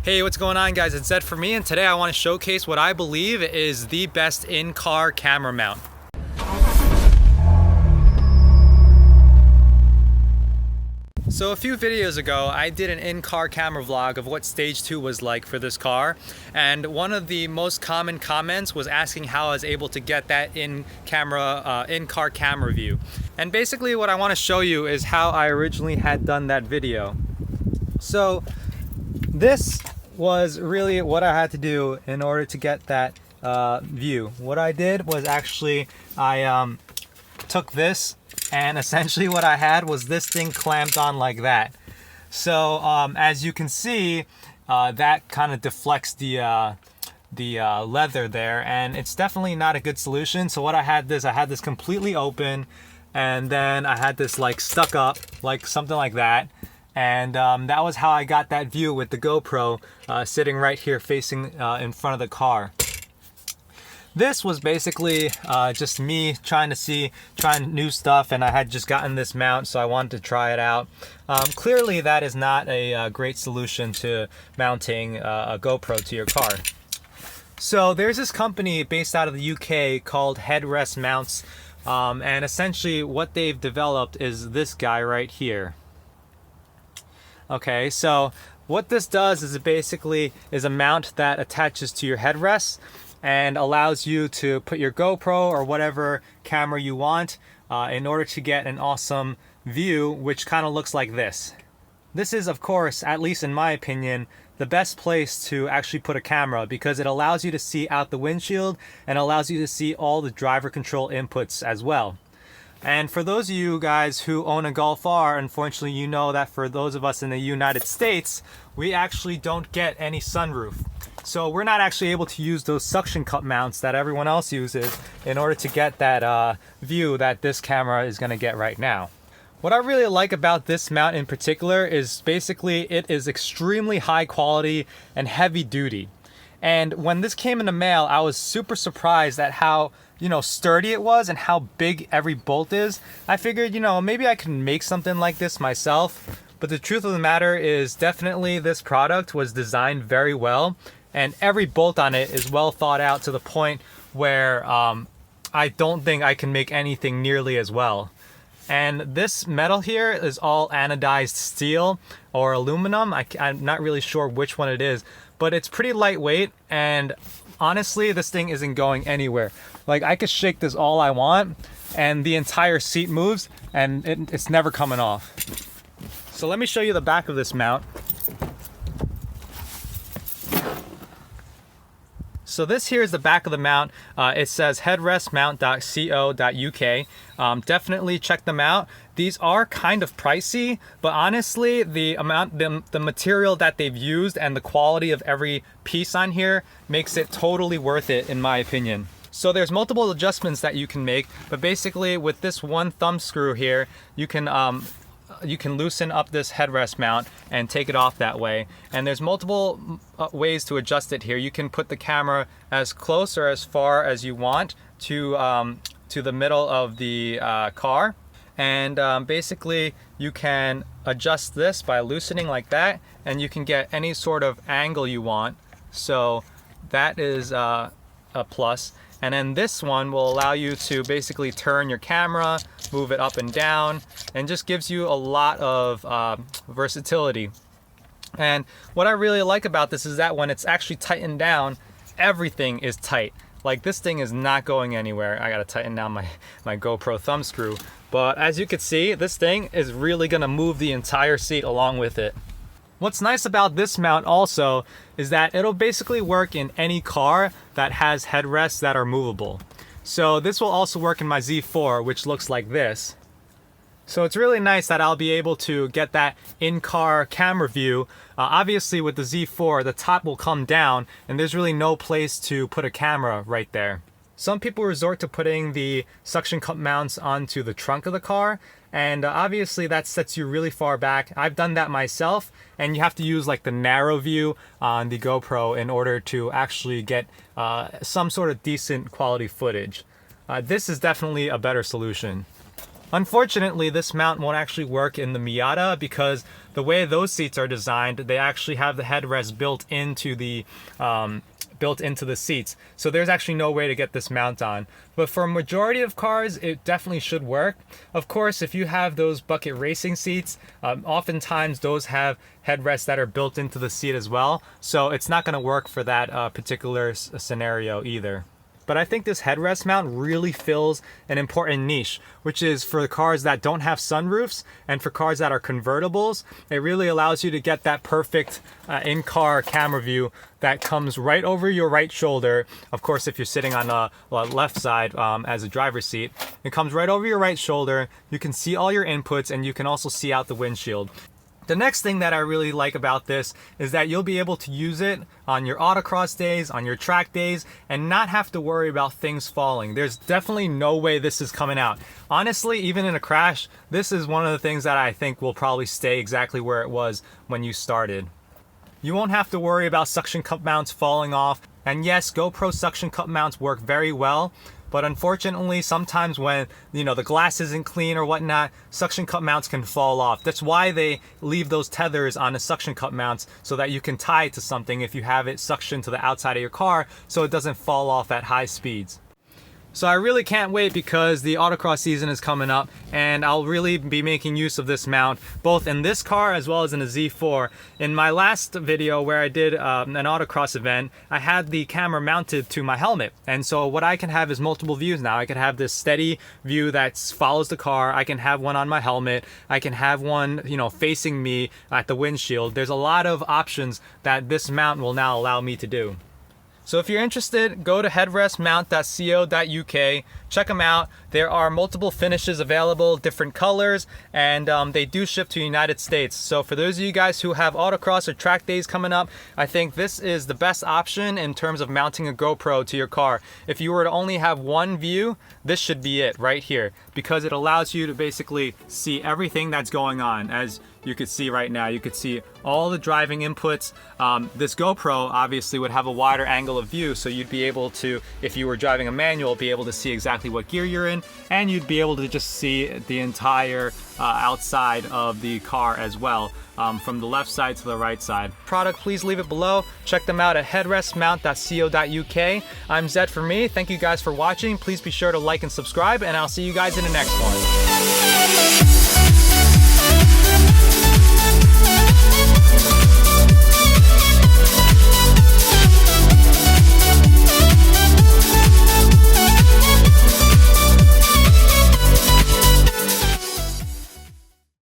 Hey, what's going on guys? It's Zed for me, and today I want to showcase what I believe is the best in-car camera mount. So a few videos ago, I did an in-car camera vlog of what stage 2 was like for this car, and one of the most common comments was asking how I was able to get that in-car camera view. And basically what I want to show you is how I originally had done that video. So this was really what I had to do in order to get that view. What I did was actually I took this, and essentially what I had was this thing clamped on like that. So as you can see, that kind of deflects the leather there, and it's definitely not a good solution. So what I had this completely open, and then I had this like stuck up, like something like that. And that was how I got that view with the GoPro sitting right here facing in front of the car. This was basically just me trying new stuff, and I had just gotten this mount, so I wanted to try it out. Clearly that is not a great solution to mounting a GoPro to your car. So there's this company based out of the UK called Headrest Mounts, and essentially what they've developed is this guy right here. Okay, so what this does is it basically is a mount that attaches to your headrest and allows you to put your GoPro or whatever camera you want in order to get an awesome view, which kind of looks like this. This is, of course, at least in my opinion, the best place to actually put a camera, because it allows you to see out the windshield and allows you to see all the driver control inputs as well. And for those of you guys who own a Golf R, unfortunately you know that for those of us in the United States, we actually don't get any sunroof. So we're not actually able to use those suction cup mounts that everyone else uses in order to get that view that this camera is going to get right now. What I really like about this mount in particular is basically it is extremely high quality and heavy duty. And when this came in the mail, I was super surprised at how, sturdy it was and how big every bolt is. I figured, maybe I can make something like this myself. But the truth of the matter is definitely this product was designed very well, and every bolt on it is well thought out to the point where I don't think I can make anything nearly as well. And this metal here is all anodized steel or aluminum. I'm not really sure which one it is, but it's pretty lightweight, and honestly, this thing isn't going anywhere. Like, I could shake this all I want, and the entire seat moves, and it's never coming off. So let me show you the back of this mount. So this here is the back of the mount. It says headrestmount.co.uk. Definitely check them out. These are kind of pricey, but honestly, the material that they've used and the quality of every piece on here makes it totally worth it, in my opinion. So there's multiple adjustments that you can make, but basically with this one thumb screw here, you can loosen up this headrest mount and take it off that way. And there's multiple ways to adjust it here. You can put the camera as close or as far as you want to the middle of the car. And basically you can adjust this by loosening like that, and you can get any sort of angle you want. So that is a plus. And then this one will allow you to basically turn your camera, move it up and down, and just gives you a lot of versatility. And what I really like about this is that when it's actually tightened down, everything is tight. Like, this thing is not going anywhere. I gotta tighten down my GoPro thumb screw. But as you can see, this thing is really gonna move the entire seat along with it. What's nice about this mount also is that it'll basically work in any car that has headrests that are movable. So this will also work in my Z4, which looks like this. So it's really nice that I'll be able to get that in-car camera view. Obviously with the Z4, the top will come down and there's really no place to put a camera right there. Some people resort to putting the suction cup mounts onto the trunk of the car, and obviously that sets you really far back. I've done that myself, and you have to use like the narrow view on the GoPro in order to actually get some sort of decent quality footage. This is definitely a better solution. Unfortunately, this mount won't actually work in the Miata because the way those seats are designed, they actually have the headrest built into the seats. So there's actually no way to get this mount on. But for a majority of cars, it definitely should work. Of course, if you have those bucket racing seats, oftentimes those have headrests that are built into the seat as well. So it's not going to work for that particular scenario either. But I think this headrest mount really fills an important niche, which is for cars that don't have sunroofs and for cars that are convertibles. It really allows you to get that perfect in-car camera view that comes right over your right shoulder. Of course, if you're sitting on the left side as a driver's seat, it comes right over your right shoulder. You can see all your inputs and you can also see out the windshield. The next thing that I really like about this is that you'll be able to use it on your autocross days, on your track days, and not have to worry about things falling. There's definitely no way this is coming out. Honestly, even in a crash, this is one of the things that I think will probably stay exactly where it was when you started. You won't have to worry about suction cup mounts falling off. And yes, GoPro suction cup mounts work very well. But unfortunately, sometimes when, the glass isn't clean or whatnot, suction cup mounts can fall off. That's why they leave those tethers on the suction cup mounts so that you can tie it to something if you have it suctioned to the outside of your car so it doesn't fall off at high speeds. So I really can't wait because the autocross season is coming up and I'll really be making use of this mount both in this car as well as in the Z4. In my last video where I did an autocross event, I had the camera mounted to my helmet, and so what I can have is multiple views now. I can have this steady view that follows the car, I can have one on my helmet, I can have one facing me at the windshield. There's a lot of options that this mount will now allow me to do. So if you're interested, go to headrestmount.co.uk, check them out. There are multiple finishes available, different colors, and they do ship to the United States. So for those of you guys who have autocross or track days coming up, I think this is the best option in terms of mounting a GoPro to your car. If you were to only have one view, this should be it right here, because it allows you to basically see everything that's going on. As you could see right now, you could see all the driving inputs. This GoPro obviously would have a wider angle of view, so you'd be able to, if you were driving a manual, be able to see exactly what gear you're in, and you'd be able to just see the entire outside of the car as well, from the left side to the right side. Product, please leave it below. Check them out at headrestmount.co.uk. I'm Zed for me. Thank you guys for watching. Please be sure to like and subscribe, and I'll see you guys in the next one.